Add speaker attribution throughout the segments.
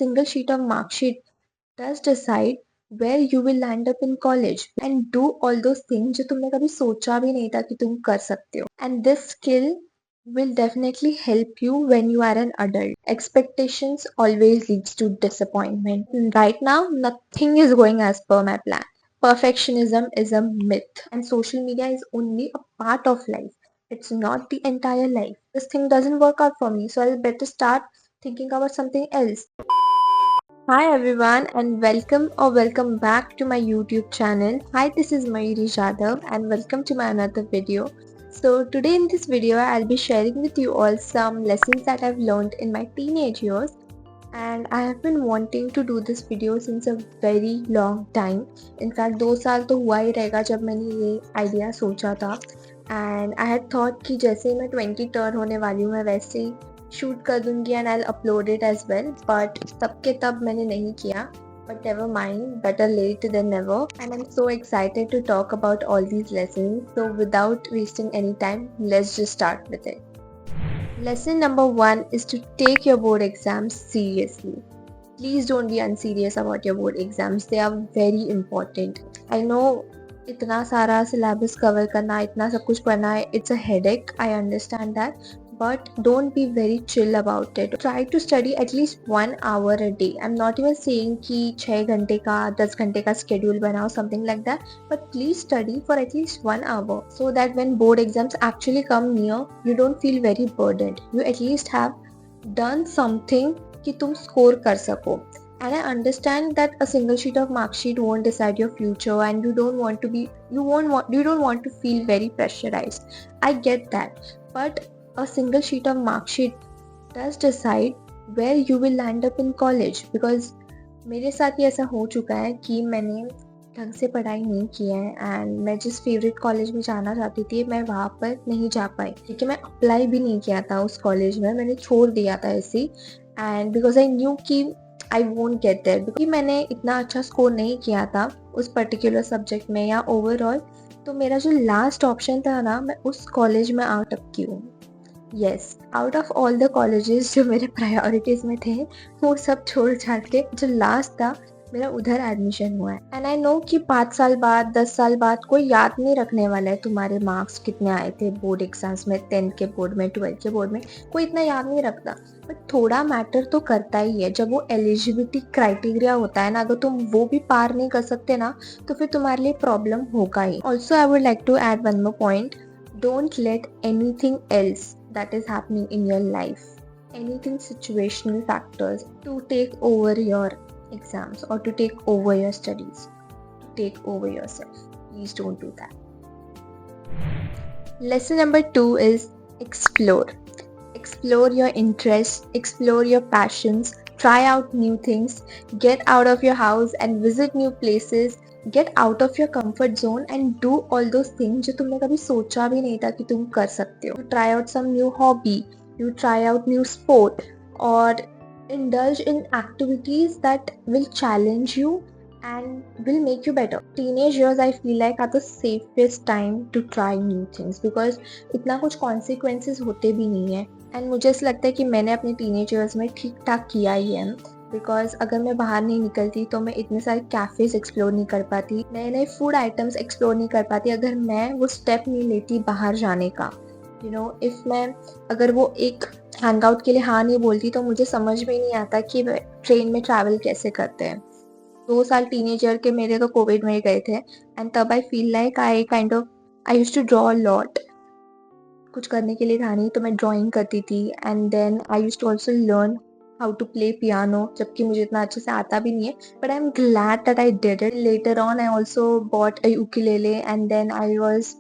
Speaker 1: single sheet of mark sheet does decide where you will land up in college and do all those things जो तुमने कभी सोचा भी नहीं था कि तुम कर सकते हो. And this skill will definitely help you when you are an adult. Expectations always leads to disappointment. Right now, nothing is going as per my plan. Perfectionism is a myth, and social media is only a part of life. It's not the entire life. This thing doesn't work out for me, so I'll better start thinking about something else. Hi everyone and welcome back to my YouTube channel. Hi, this is Mayuri Jadhav and welcome to my another video. So today in this video I'll be sharing with you all some lessons that I've learned in my teenage years, and I have been wanting to do this video since a very long time. In fact 2 साल तो हुआ ही रहेगा जब मैंने ये idea सोचा था, and I had thought कि जैसे ही मैं 20 टर्न होने वाली हूँ मैं वैसे ही शूट कर दूंगी and I'll upload it as well, but तब के तब मैंने नहीं किया. But never mind, better late than never, and I'm so excited to talk about all these lessons. So without wasting any time, let's just start with it. Lesson number 1 is to take your board exams seriously. Please don't be unserious about your board exams. They are very important. I know इतना सारा syllabus cover करना, इतना सब कुछ पढ़ना है, it's a headache. I understand that. But don't be very chill about it. Try to study at least 1 hour a day. I'm not even saying कि 6 घंटे का 10 घंटे का schedule बनाओ, something like that. But please study for at least 1 hour so that when board exams actually come near, you don't feel very burdened. You at least have done something कि तुम score कर सको. And I understand that a single sheet of mark sheet won't decide your future, and you don't want to feel very pressurized. I get that, but a single sheet of mark sheet does decide where you will land up in college. Because मेरे साथ ये ऐसा हो चुका है कि मैंने ढंग से पढ़ाई नहीं की है एंड मैं जिस फेवरेट कॉलेज में जाना चाहती थी मैं वहाँ पर नहीं जा पाई, क्योंकि मैं अप्लाई भी नहीं किया था उस कॉलेज में, मैंने छोड़ दिया था ऐसे. एंड बिकॉज आई न्यू कि आई वोंट गेट देयर, क्योंकि मैंने इतना अच्छा स्कोर नहीं किया था उस पर्टिकुलर सब्जेक्ट में या ओवरऑल, तो मेरा जो लास्ट ऑप्शन था ना, मैं उस कॉलेज में आ टपकी हूँ. Yes, out of all the colleges जो मेरे प्रायोरिटीज में थे वो सब छोड़ छाड़ के जो लास्ट था मेरा उधर एडमिशन हुआ है. एंड आई नो कि 5 साल बाद 10 साल बाद कोई याद नहीं रखने वाला है तुम्हारे मार्क्स कितने आए थे बोर्ड एग्जाम्स में, 10th के बोर्ड में, 12th के बोर्ड में, कोई इतना याद नहीं रखता. बट थोड़ा मैटर तो करता ही है. जब वो एलिजिबिलिटी क्राइटेरिया होता है ना, अगर तुम वो भी पार नहीं कर सकते ना तो फिर तुम्हारे लिए प्रॉब्लम होगा ही. Also I would like to add one more point. Don't let anything else that is happening in your life, anything situational factors, to take over your exams or to take over your studies, to take over yourself. Please don't do that. Lesson number 2 is explore. Explore your interests, explore your passions, try out new things, get out of your house and visit new places. Get out of your comfort zone and do all those things जो तुमने कभी सोचा भी नहीं था कि तुम कर सकते हो. Try out some new hobby, you try out new sport, or indulge in activities that will challenge you and will make you better. Teenage years I feel like are the safest time to try new things because इतना कुछ consequences होते भी नहीं है. And मुझे ऐसा लगता है कि मैंने अपने teenage years में ठीक ठाक किया ही है. बिकॉज अगर मैं बाहर नहीं निकलती तो मैं इतने सारे कैफ़ेज़ एक्सप्लोर नहीं कर पाती, नए नए फूड आइटम्स एक्सप्लोर नहीं कर पाती अगर मैं वो स्टेप नहीं लेती बाहर जाने का. यू नो, इफ़ मैं अगर वो एक हैंग आउट के लिए हाँ नहीं बोलती तो मुझे समझ में नहीं आता कि ट्रेन में ट्रैवल कैसे करते हैं. 2 साल टीनेज ईयर के मेरे तो कोविड में ही गए थे एंड तब I feel like I used to draw lot. कुछ करने के लिए था नहीं तो मैं ड्राइंग करती थी and then I used to also learn how to play piano, जबकि मुझे इतना अच्छे से आता भी नहीं है, but I'm glad that I did it. Later on I also bought a ukulele and then I was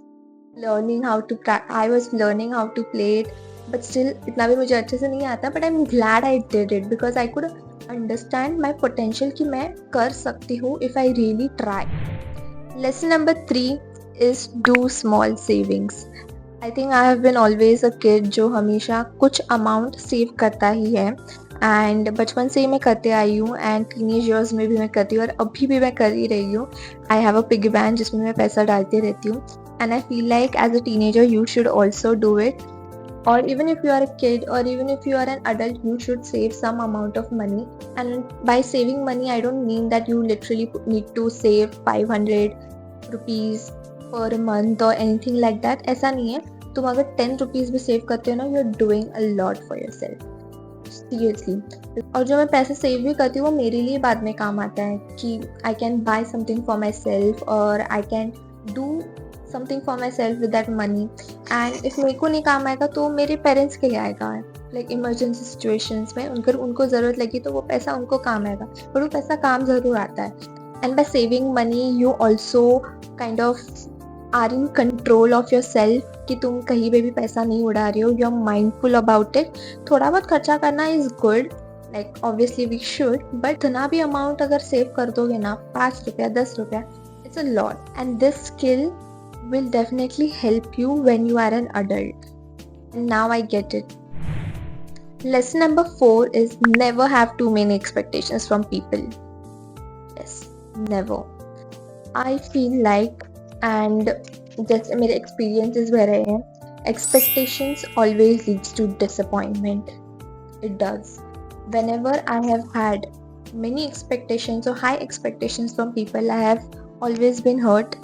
Speaker 1: learning how to play it, but still इतना भी मुझे अच्छे से नहीं आता, but I'm glad I did it because I could understand my potential कि मैं कर सकती हूँ if I really try. Lesson number 3 is do small savings. I think I have been always a kid जो हमेशा कुछ अमाउंट सेव करता ही है एंड बचपन से ही मैं करते आई हूँ एंड टीनेज ईयर्स में भी मैं करती हूँ और अभी भी मैं कर ही रही हूँ. I have a piggy bank जिसमें मैं पैसा डालती रहती हूँ and I feel like as a teenager you should also do it. or even if you are a kid or even if you are an adult, you should save some amount of money. And by saving money, I don't mean that you literally need to save 500 rupees per month or anything like that. ऐसा नहीं है. तुम अगर 10 rupees भी save करते हो ना, you are doing a lot for yourself, seriously. और जो मैं पैसे सेव भी करती हूँ वो मेरे लिए बाद में काम आता है कि I can buy something for myself और I can do something for myself with that money. And if मेरे को नहीं काम आएगा तो मेरे पेरेंट्स के लिए आएगा. लाइक इमरजेंसी सिचुएशंस में उनको ज़रूरत लगी तो वो पैसा उनको काम आएगा, पर वो पैसा काम ज़रूर आता है. And by saving money you also kind of are in control of yourself कि तुम कहीं पे भी पैसा नहीं उड़ा रहे हो. You are mindful about it. थोड़ा बहुत खर्चा करना is good, like obviously we should, but इतना भी अमाउंट अगर सेव कर दोगे ना, 5 रुपया 10 रुपया, it's a lot. And this skill will definitely help you when you are an adult. And now I get it. Lesson number 4 is never have too many expectations from people. Yes, never. I feel like, and just मेरे experiences वह रहे हैं, expectations always leads to disappointment. It does. Whenever I have had many expectations or high expectations from people, I have always been hurt,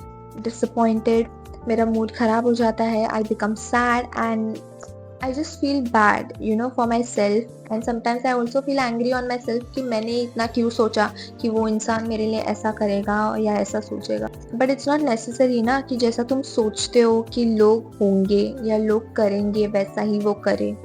Speaker 1: disappointed. मेरा mood ख़राब हो जाता है. I become sad and I just feel bad, you know, for myself. And sometimes I also feel angry on myself कि मैंने इतना क्यों सोचा कि वो इंसान मेरे लिए ऐसा करेगा या ऐसा सोचेगा. But it's not necessary ना कि जैसा तुम सोचते हो कि लोग होंगे या लोग करेंगे वैसा ही वो करें.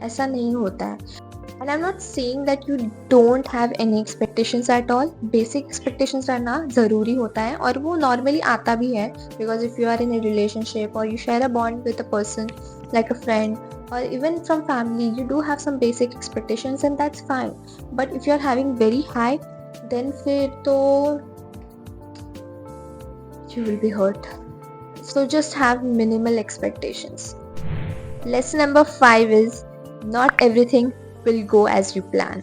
Speaker 1: ऐसा नहीं होता है. And I'm not saying that you don't have any expectations at all. Basic expectations रहना ज़रूरी होता है और वो normally आता भी है, because if you are in a relationship or you share a bond with a person like a friend or even from family, you do have some basic expectations and that's fine. But if you are having very high, then फिर तो you will be hurt. So just have minimal expectations. Lesson number 5 is not everything will go as you plan.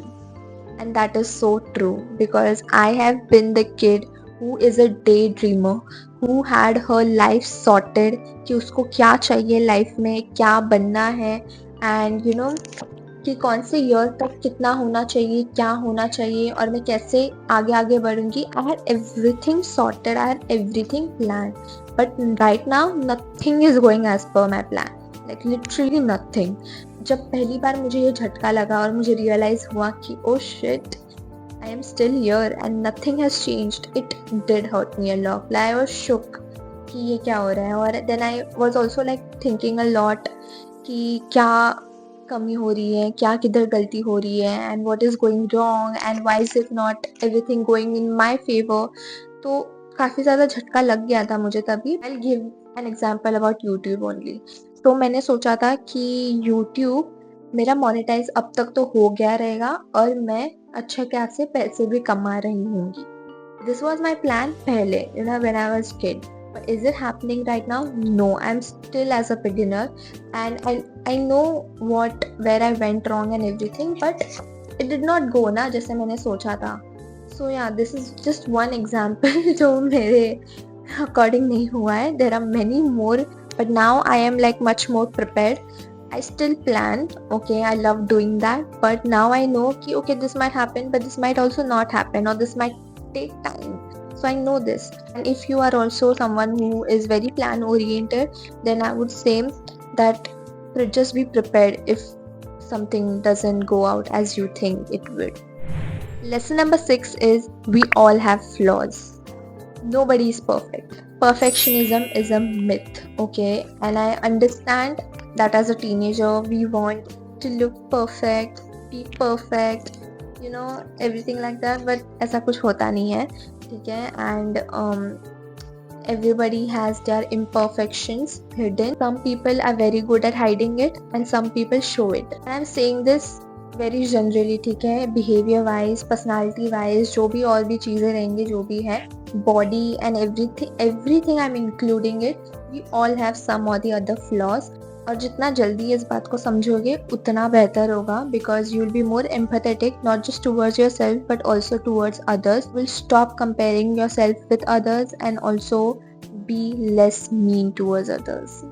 Speaker 1: And that is so true, because I have been the kid who is a daydreamer, who had her life sorted कि उसको क्या चाहिए life में, क्या बनना है, and you know कि कौन से ईयर तक कितना होना चाहिए, क्या होना चाहिए और मैं कैसे आगे आगे बढ़ूंगी. I had everything sorted, I had everything planned, but right now nothing is going as per my plan. Like literally nothing. जब पहली बार मुझे ये झटका लगा और मुझे रियलाइज हुआ कि oh shit, I am still here and nothing has changed, it did hurt me a lot. I was shook कि ये क्या हो रहा है. और then I was also like thinking a lot कि क्या कमी हो रही है, क्या किधर गलती हो रही है, and what is going wrong and why is it not everything going in my favour. तो काफ़ी ज़्यादा झटका लग गया था मुझे तभी. I will give an example about YouTube only. तो मैंने सोचा था कि YouTube मेरा मोनेटाइज अब तक तो हो गया रहेगा और मैं अच्छा खासे पैसे भी कमा रही होंगी. दिस वॉज माई प्लान पहले, you know, when I was kid. But is it happening right now? No, I'm still as a beginner and I know where I went wrong and everything, but it did not go ना जैसे मैंने सोचा था. So yeah, this is just one example जो मेरे according नहीं हुआ है. There are many more, but now I am like much more prepared. I still plan, okay, I love doing that, but now I know कि okay, this might happen, but this might also not happen, or this might take time. So I know this. And if you are also someone who is very plan oriented, then I would say that just be prepared if something doesn't go out as you think it would. Lesson number 6 is we all have flaws. Nobody is perfect. Perfectionism is a myth, okay? And I understand that as a teenager we want to look perfect, be perfect, you know, everything like that, but ऐसा कुछ होता नहीं है, ठीक है? And everybody has their imperfections hidden. Some people are very good at hiding it and some people show it. And I'm saying this very generally, ठीक है? Behavior wise, personality wise, जो भी और भी चीज़ें रहेंगी, जो भी है, body and everything I'm including it, we all have some or the other flaws. और जितना जल्दी इस बात को समझोगे उतना बेहतर होगा, because you will be more empathetic, not just towards yourself but also towards others. You will stop comparing yourself with others and also be less mean towards others.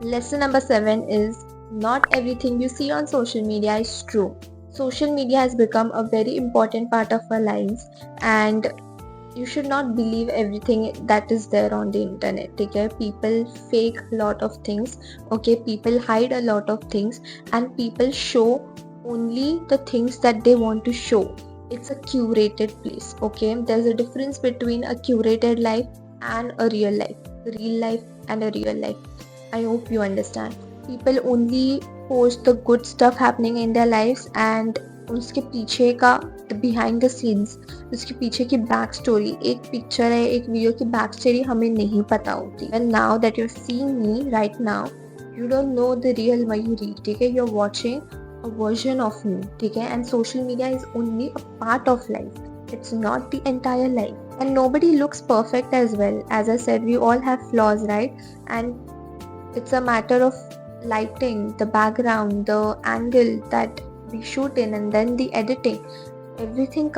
Speaker 1: Lesson number 7 is Not everything you see on social media is true. Social media has become a very important part of our lives, and you should not believe everything that is there on the internet. Okay, people fake a lot of things. Okay, people hide a lot of things, and people show only the things that they want to show. It's a curated place. Okay, there's a difference between a curated life and a real life and a real life. I hope you understand. People only post the good stuff happening in their lives, and उसके पीछे का behind the scenes, उसके पीछे की back story, एक picture है, एक video की बैक स्टोरी हमें नहीं पता होती. And now that you're seeing me right now, you don't know the real Mayuri. ठीक है, you're watching a version of me. ठीक है, and social media is only a part of life. It's not the entire life. And nobody looks perfect as well. As I said, we all have flaws, right? And it's a matter of lighting, the background, the angle that we shoot in, and then the editing. Everything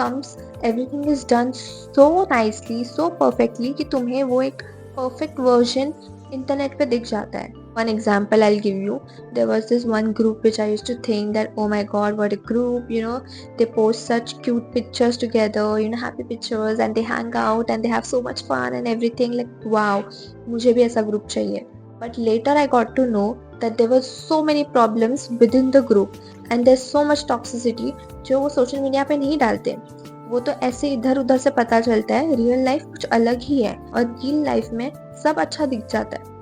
Speaker 1: is done so nicely, so perfectly कि तुम्हें वो एक perfect version internet पे दिख जाता है. One example I'll give you. There was this one group which I used to think that, oh my god, what a group, they post such cute pictures together, happy pictures, and they hang out and they have so much fun and everything. Like, wow, मुझे भी ऐसा group चाहिए. But later I got to know that there were so many problems within the group, and there's so much toxicity जो वो social media पे नहीं डालते. वो तो ऐसे इधर उधर से पता चलता है. रियल लाइफ कुछ अलग ही है, और रियल लाइफ में सब अच्छा दिख जाता है.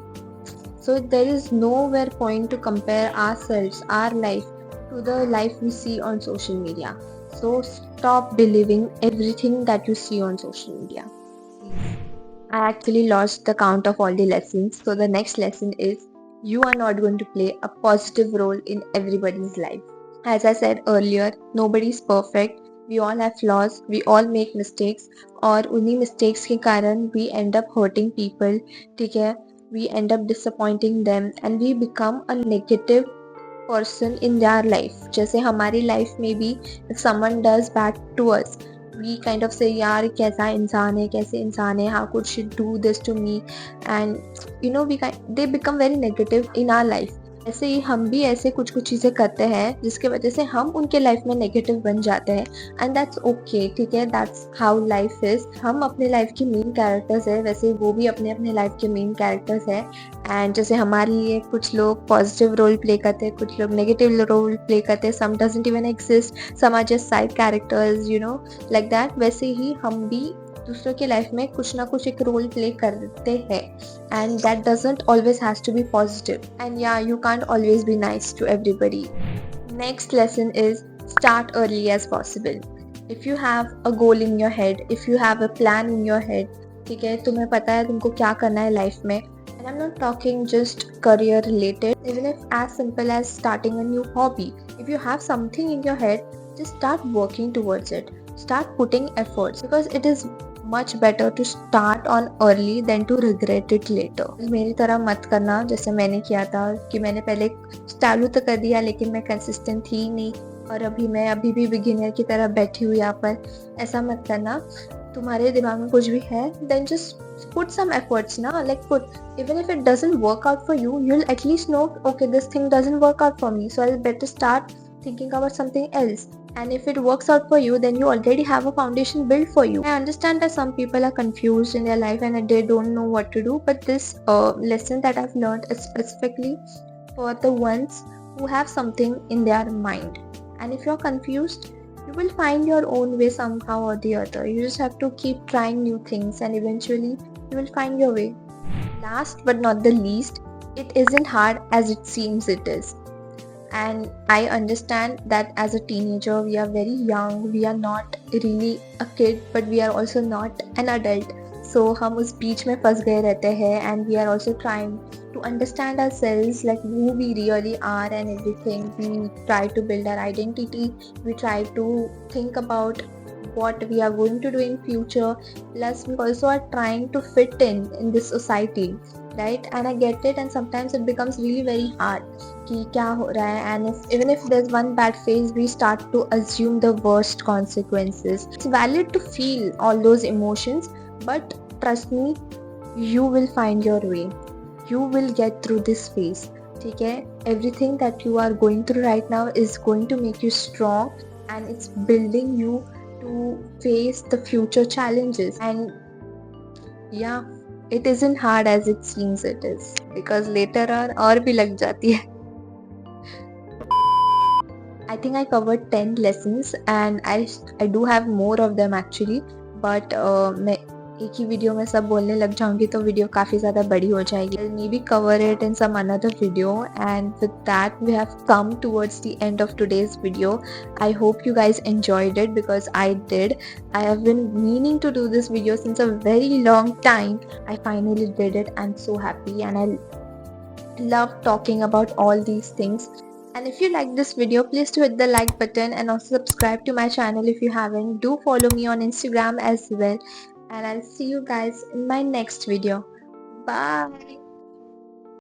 Speaker 1: So there is nowhere point to compare ourselves, our life, to the life we see on social media. So stop believing everything that you see on social media. I actually lost the count of all the lessons. So the next lesson is, you are not going to play a positive role in everybody's life. As I said earlier, nobody is perfect. We all have flaws. We all make mistakes. और उन्हीं mistakes के कारण we end up hurting people. ठीक है? We end up disappointing them, and we become a negative person in their life. जैसे हमारी life में भी if someone does bad to us, we kind of say, यार कैसा इंसान है, कैसे इंसान है, how could she do this to me, and they become very negative in our life. ऐसे ही हम भी ऐसे कुछ चीज़ें करते हैं जिसके वजह से हम उनके लाइफ में नेगेटिव बन जाते हैं, एंड दैट्स ओके. ठीक है, दैट्स हाउ लाइफ इज. हम अपने लाइफ के मेन कैरेक्टर्स है, वैसे वो भी अपने लाइफ के मेन कैरेक्टर्स है. एंड जैसे हमारे लिए कुछ लोग पॉजिटिव रोल प्ले करते हैं, कुछ लोग नेगेटिव रोल प्ले करते हैं, some doesn't even exist, some are just side characters, like that. वैसे ही हम भी दूसरों की लाइफ में कुछ ना कुछ एक रोल प्ले करते हैं, and that doesn't always has to be positive, and yeah, you can't always be nice to everybody. Next lesson is, start early as possible. If you have a goal in your head, if you have a plan in your head, ठीक है, तुम्हें पता है तुमको क्या करना है life में, and I'm not talking just career related, even if as simple as starting a new hobby. If you have something in your head, just start working towards it, start putting efforts, because it is much better to start on early than to regret it later. मेरी तरह मत करना जैसे मैंने किया था, कि मैंने पहले चालू तो कर दिया लेकिन मैं कंसिस्टेंट थी ही नहीं, और अभी भी बिगिनर की तरह बैठी हुई यहाँ पर. ऐसा मत करना. तुम्हारे दिमाग में कुछ भी है, then just put some efforts ना, even if it doesn't work out for you, you'll at least know, okay, this thing doesn't work out for me, so I'll better start thinking about something else. And if it works out for you, then you already have a foundation built for you. I understand that some people are confused in their life and they don't know what to do, but this lesson that I've learned is specifically for the ones who have something in their mind. And if you're confused, you will find your own way somehow or the other. You just have to keep trying new things, and eventually you will find your way. Last but not the least, it isn't hard as it seems it is. And I understand that as a teenager we are very young, we are not really a kid, but we are also not an adult. So हम उस बीच में फंस गए रहते हैं, and we are also trying to understand ourselves, like who we really are and everything. We try to build our identity, we try to think about what we are going to do in future, plus we also are trying to fit in this society, right? And I get it, and sometimes it becomes really very hard कि क्या हो रहा है, and even if there's one bad phase, we start to assume the worst consequences. It's valid to feel all those emotions, but trust me, you will find your way. You will get through this phase. ठीक है, everything that you are going through right now is going to make you strong and it's building you to face the future challenges. And yeah, it isn't hard as it seems it is, because later on और भी लग जाती है. I think I covered 10 lessons and I do have more of them actually, but मैं एक ही video में सब बोलने लग जाऊंगी तो वीडियो काफ़ी ज़्यादा बड़ी हो जाएगी. I'll maybe cover it in some another video, and with that we have come towards the end of today's video. I hope you guys enjoyed it because I did. I have been meaning to do this video since a very long time. I finally did it. I'm so happy and I love talking about all these things. And if you like this video, please do hit the like button and also subscribe to my channel if you haven't. Do follow me on Instagram as well. And I'll see you guys in my next video. Bye.